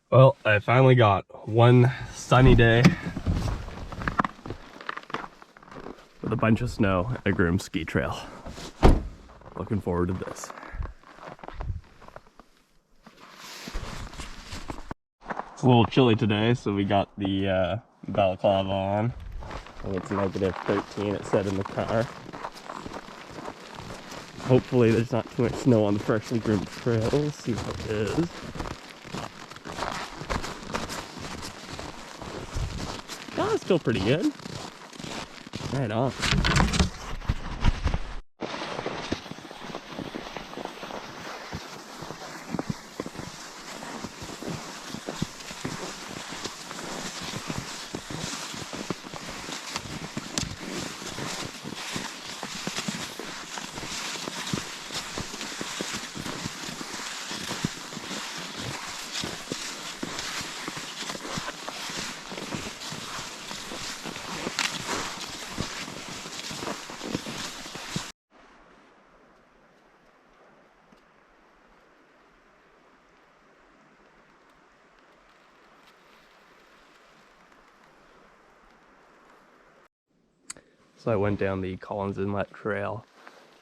Well, I finally got one sunny day with a bunch of snow and a groomed ski trail. Looking forward to this. It's a little chilly today, so we got the balaclava on. I think it's -13, it said in the car. Hopefully there's not too much snow on the freshly groomed trail. We'll see how it is. Oh, it's still pretty good. Right on. So I went down the Collins Inlet trail,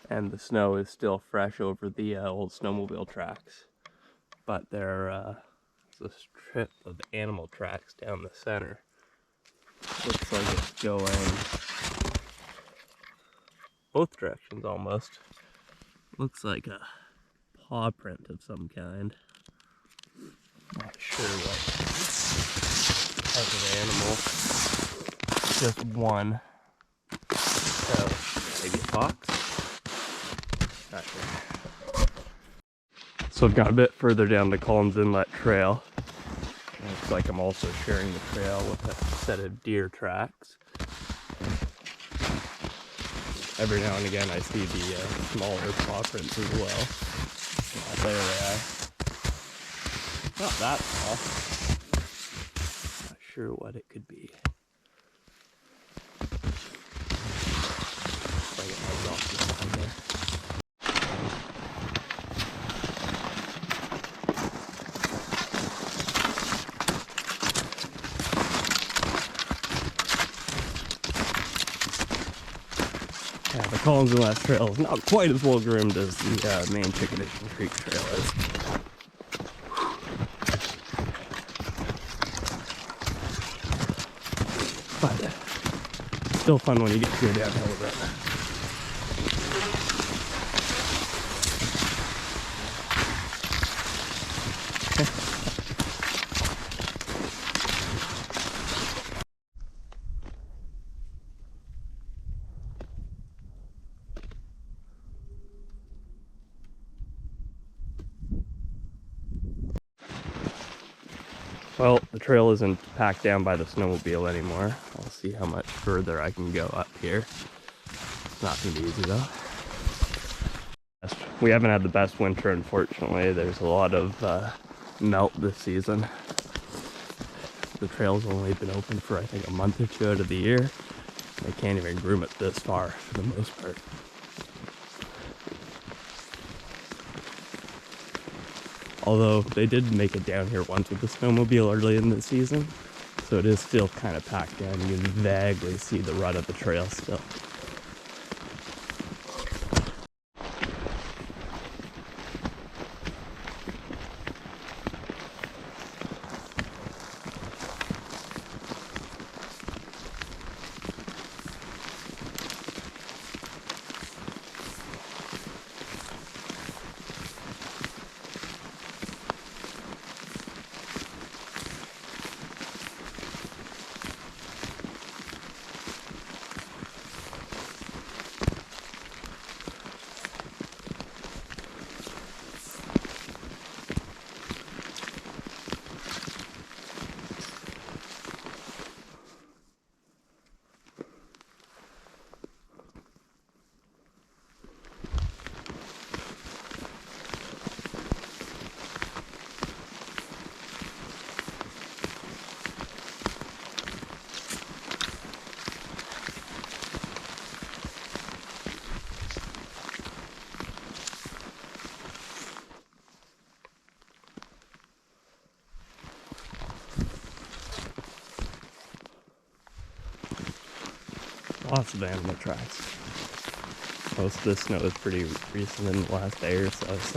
and the snow is still fresh over the old snowmobile tracks. But there's a strip of animal tracks down the center. Looks like it's going both directions almost. Looks like a paw print of some kind. Not sure what type of animal. Just one. So, maybe a fox? Not sure. So I've got a bit further down the Collins Inlet trail. Looks like I'm also sharing the trail with a set of deer tracks. Every now and again I see the smaller paw prints as well. There they are. Not that small. Not sure what it could be. Yeah, the Collins Inlet trail is not quite as well groomed as the main Chikanishing Creek Trail is. But still fun when you get to go downhill a bit. Well, the trail isn't packed down by the snowmobile anymore. I'll see how much further I can go up here. It's not going to be easy though. We haven't had the best winter, unfortunately. There's a lot of melt this season. The trail's only been open for I think a month or two out of the year. They can't even groom it this far for the most part. Although they did make it down here once with the snowmobile early in the season, so it is still kind of packed down. You can vaguely see the rut of the trail still. Lots of animal tracks. Most of the snow is pretty recent in the last day or so, it's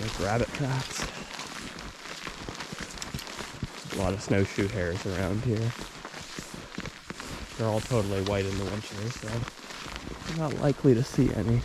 like rabbit tracks. A lot of snowshoe hares around here. They're all totally white in the winter, so you're not likely to see any.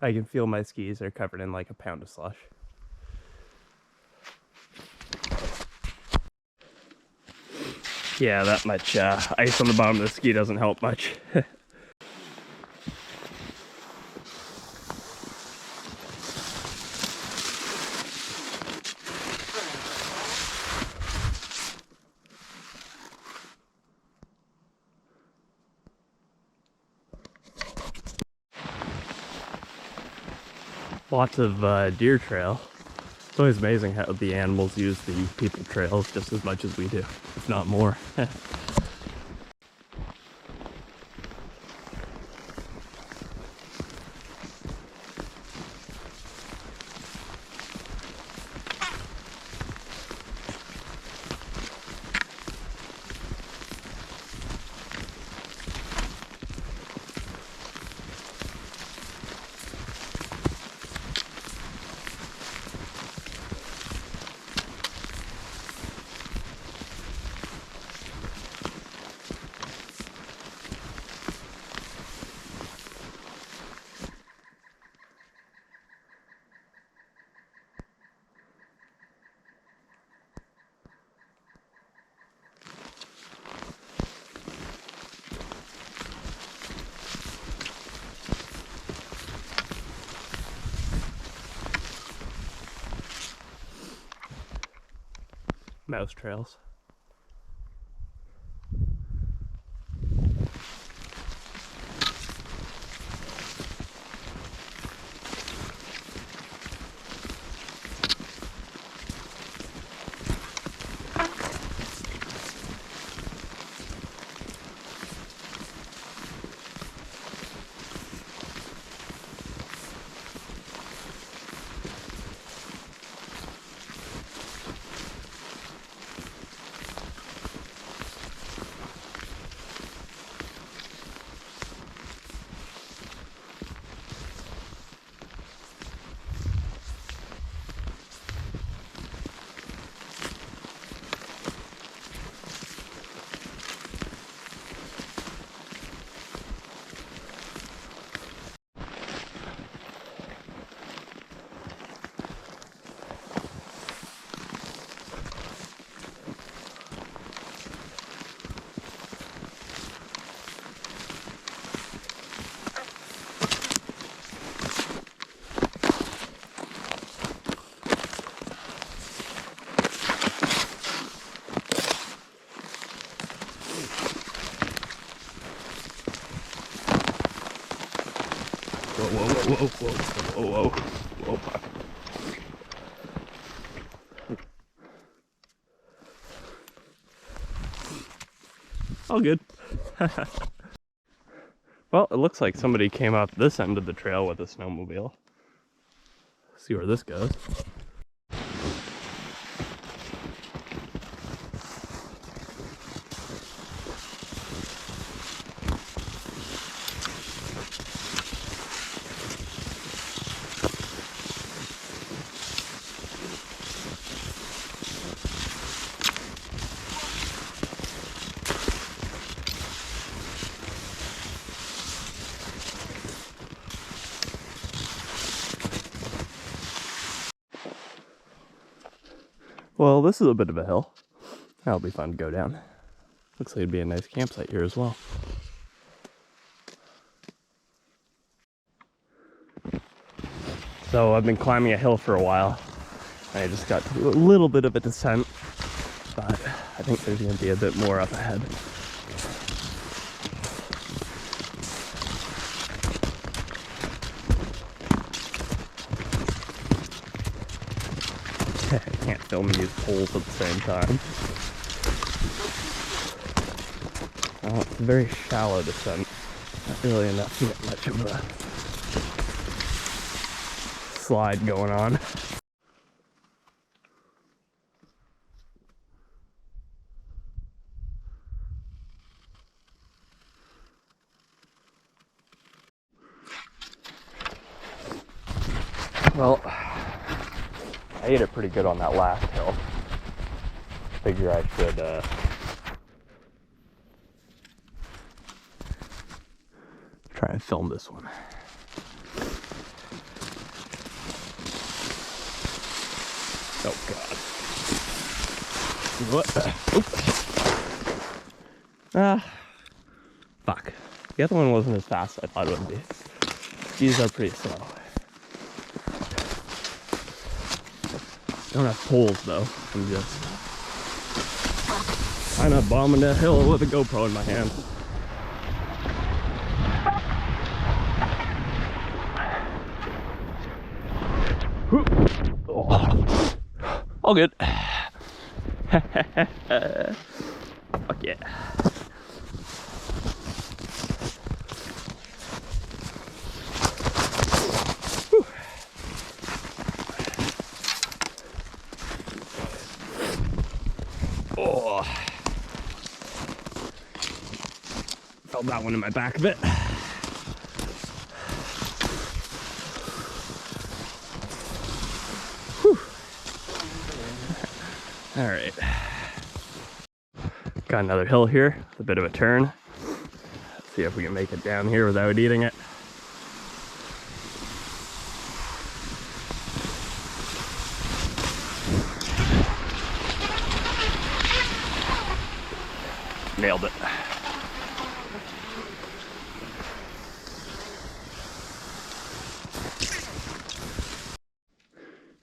I can feel my skis are covered in like a pound of slush. Yeah, that much ice on the bottom of the ski doesn't help much. Lots of deer trail. It's always amazing how the animals use the people trails just as much as we do, if not more. Mouse trails. Whoa. All good. Well, it looks like somebody came up this end of the trail with a snowmobile. Let's see where this goes. Well, this is a bit of a hill. That'll be fun to go down. Looks like it'd be a nice campsite here as well. So I've been climbing a hill for a while. I just got to do a little bit of a descent, but I think there's going to be a bit more up ahead. I can't film these poles at the same time. Oh, it's a very shallow descent. Not really enough to get much of a slide going on. Well, I ate it pretty good on that last hill. Figure I should try and film this one. Oh god. What? Fuck. The other one wasn't as fast as I thought it would be. These are pretty slow. Don't have poles though. I'm just kind of bombing that hill with a GoPro in my hand. Oh. All good. Fuck yeah. Oh, felt that one in my back a bit. Whew. All right, got another hill here, a bit of a turn. Let's see if we can make it down here without eating it. Nailed it.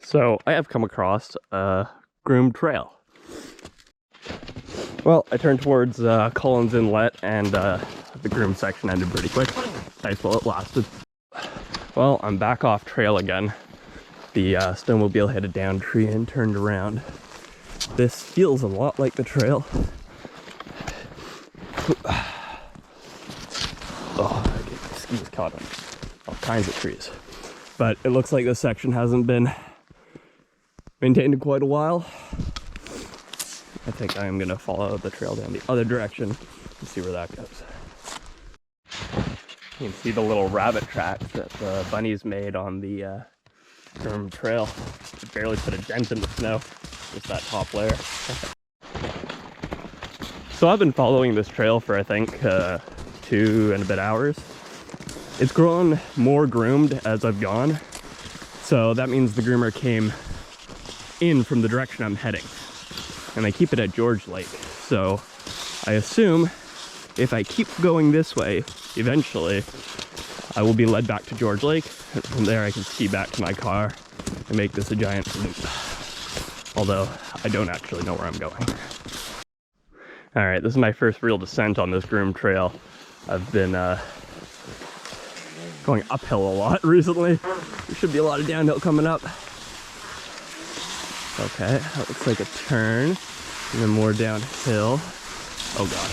So I have come across a groomed trail. Well, I turned towards Collins Inlet and the groomed section ended pretty quick. Nice while it lasted. Well, I'm back off trail again. The snowmobile hit a down tree and turned around. This feels a lot like the trail. Oh, I get my skis caught on all kinds of trees. But it looks like this section hasn't been maintained in quite a while. I think I am going to follow the trail down the other direction and see where that goes. You can see the little rabbit tracks that the bunnies made on the groomed trail. It barely put a dent in the snow, just that top layer. So I've been following this trail for I think 2 and a bit hours. It's grown more groomed as I've gone. So that means the groomer came in from the direction I'm heading. And they keep it at George Lake. So I assume if I keep going this way, eventually I will be led back to George Lake. And from there I can ski back to my car and make this a giant loop. Although I don't actually know where I'm going. All right, this is my first real descent on this groomed trail. I've been going uphill a lot recently. There should be a lot of downhill coming up. Okay, that looks like a turn, and then more downhill. Oh god.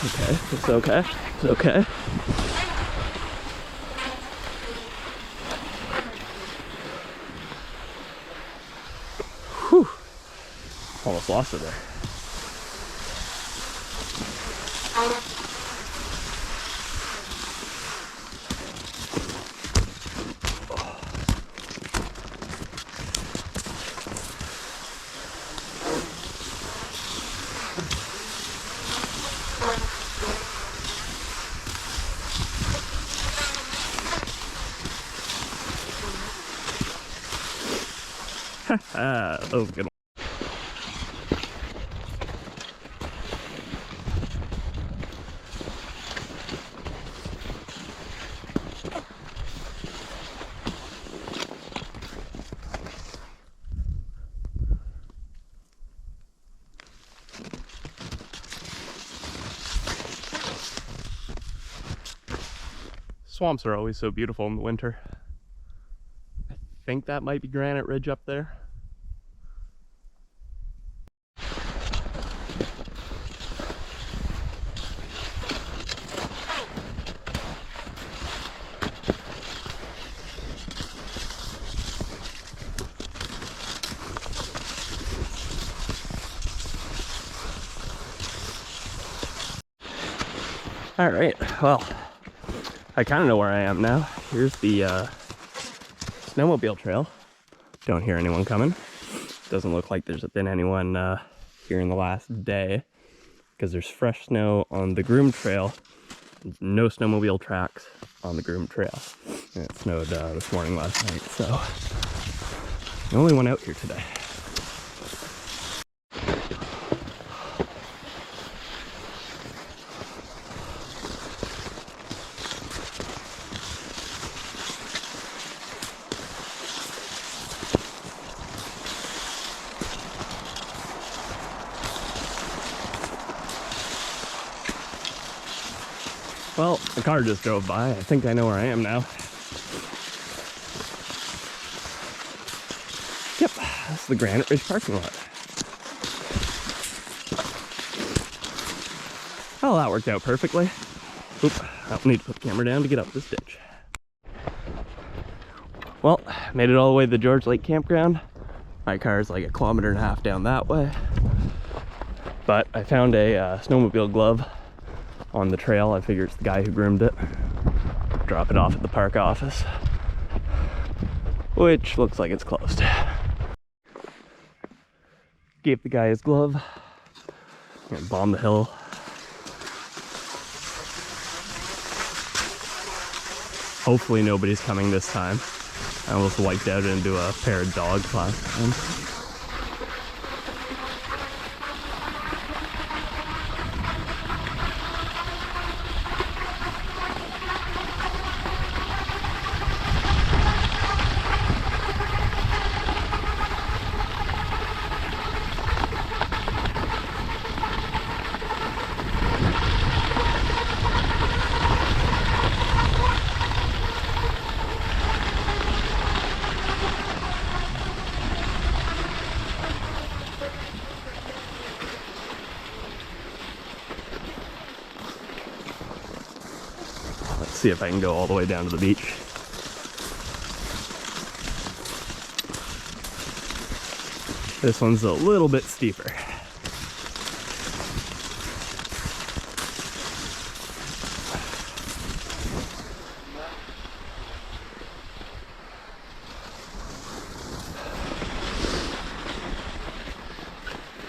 Okay, it's okay, it's okay. Whew. Almost lost it there. That was a good one. Swamps are always so beautiful in the winter. I think that might be Granite Ridge up there. All right, well, I kind of know where I am now. Here's the snowmobile trail. Don't hear anyone coming. Doesn't look like there's been anyone here in the last day, because there's fresh snow on the groomed trail. There's no snowmobile tracks on the groomed trail. And it snowed this morning last night, so the only one out here today. Well, the car just drove by. I think I know where I am now. Yep, that's the Granite Ridge parking lot. Well, that worked out perfectly. Oop, I need to put the camera down to get up this ditch. Well, made it all the way to the George Lake campground. My car's like 1.5 kilometers down that way. But I found a snowmobile glove on the trail. I figure it's the guy who groomed it. Drop it off at the park office, which looks like it's closed. Gave the guy his glove and bombed the hill. Hopefully nobody's coming this time. I almost wiped out into a pair of dogs last time. See if I can go all the way down to the beach. This one's a little bit steeper.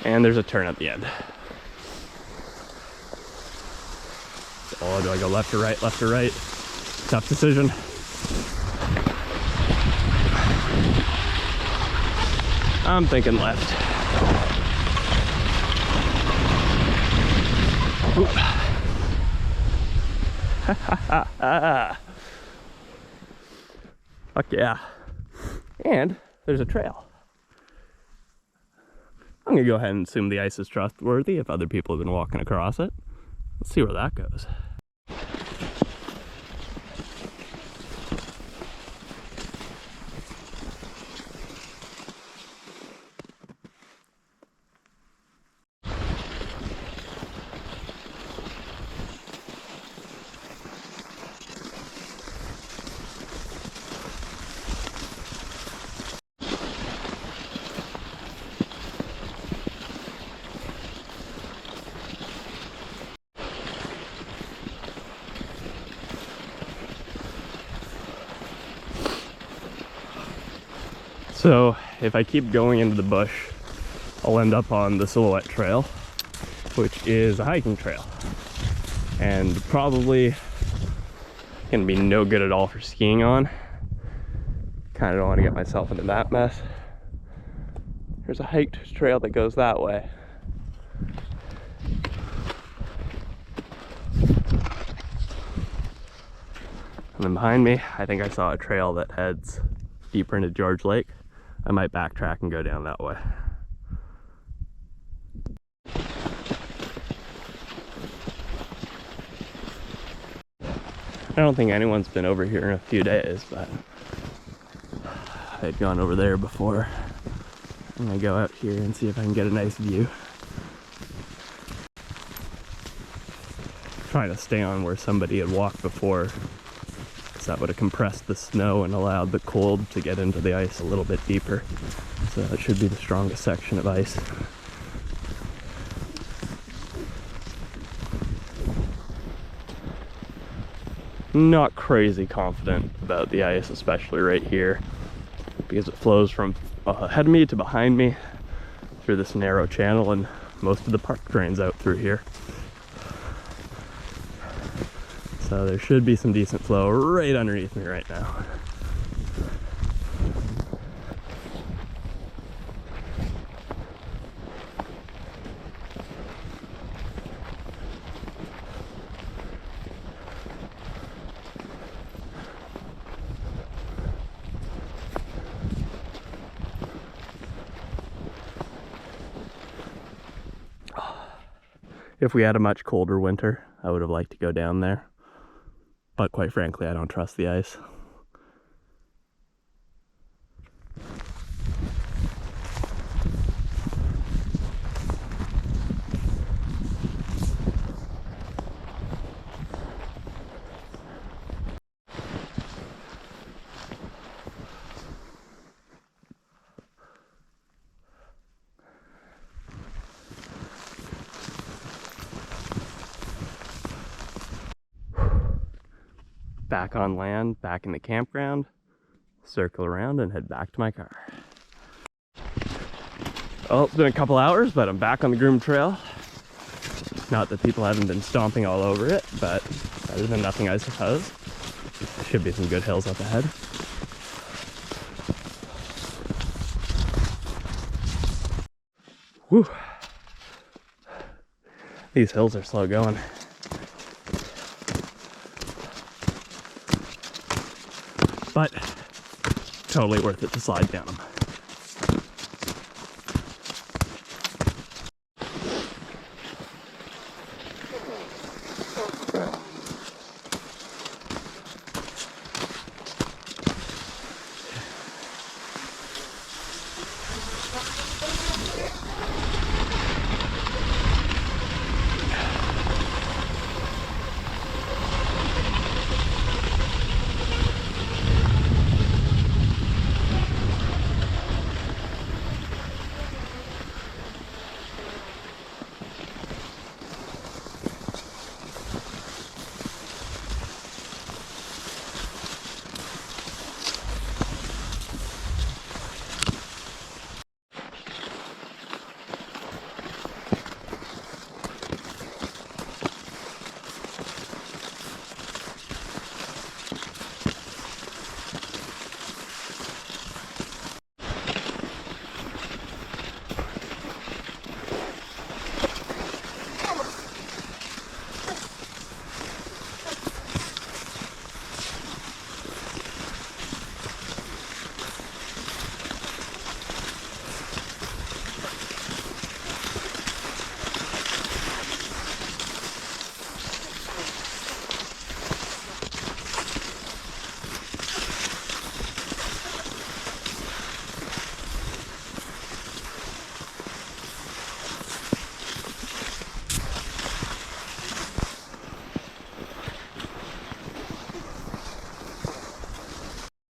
And there's a turn at the end. Oh, do I go left or right, left or right? Tough decision. I'm thinking left. Fuck yeah. And there's a trail. I'm gonna go ahead and assume the ice is trustworthy if other people have been walking across it. Let's see where that goes. So if I keep going into the bush, I'll end up on the Silhouette Trail, which is a hiking trail, and probably gonna be no good at all for skiing on. Kind of don't want to get myself into that mess. There's a hiked trail that goes that way. And then behind me, I think I saw a trail that heads deeper into George Lake. I might backtrack and go down that way. I don't think anyone's been over here in a few days, but I had gone over there before. I'm gonna go out here and see if I can get a nice view. Trying to stay on where somebody had walked before, because that would have compressed the snow and allowed the cold to get into the ice a little bit deeper. So it should be the strongest section of ice. Not crazy confident about the ice, especially right here, because it flows from ahead of me to behind me through this narrow channel, and most of the park drains out through here. So there should be some decent flow right underneath me right now. If we had a much colder winter, I would have liked to go down there. But quite frankly, I don't trust the ice. Back on land, back in the campground, circle around and head back to my car. Well, it's been a couple hours, but I'm back on the groomed trail. Not that people haven't been stomping all over it, but better than nothing, I suppose. There should be some good hills up ahead. Whew. These hills are slow going. But totally worth it to slide down them.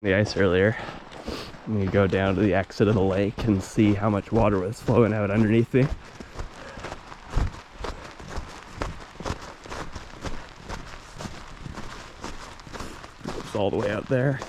The ice earlier. I'm gonna go down to the exit of the lake and see how much water was flowing out underneath me. It's all the way out there.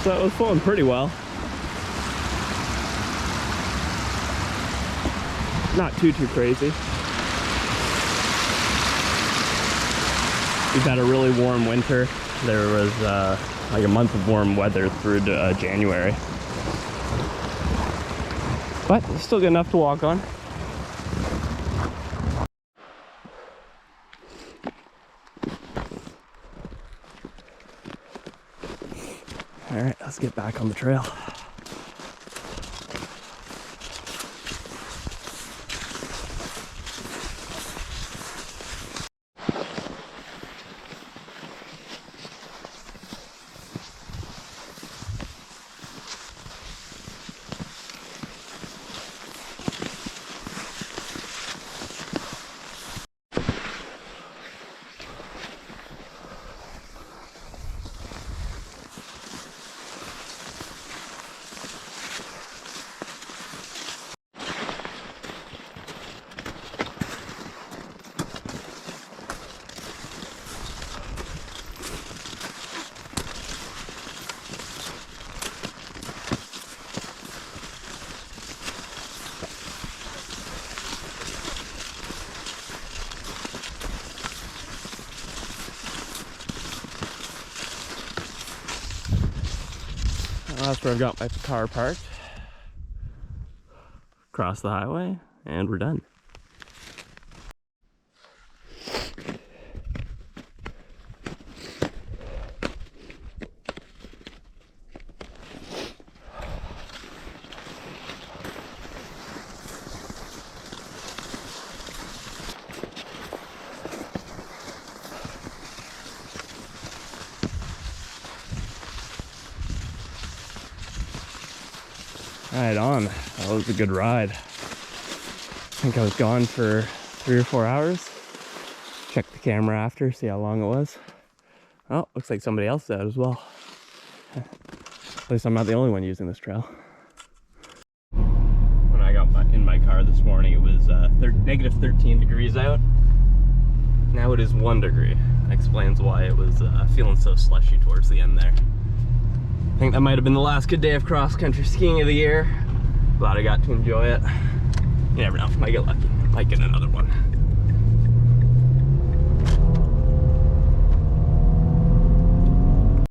So it was flowing pretty well. Not too crazy. We've had a really warm winter. There was like a month of warm weather through to, January. But it's still good enough to walk on. All right, let's get back on the trail. That's where I've got my car parked. Cross the highway, and we're done. Right on. That was a good ride. I think I was gone for 3 or 4 hours. Checked the camera after, see how long it was. Oh, looks like somebody else did as well. At least I'm not the only one using this trail. When I got in my car this morning, it was negative 13 degrees out. Now it is 1 degree. That explains why it was feeling so slushy towards the end there. I think that might have been the last good day of cross-country skiing of the year. Glad I got to enjoy it. You never know, might get lucky, might get another one.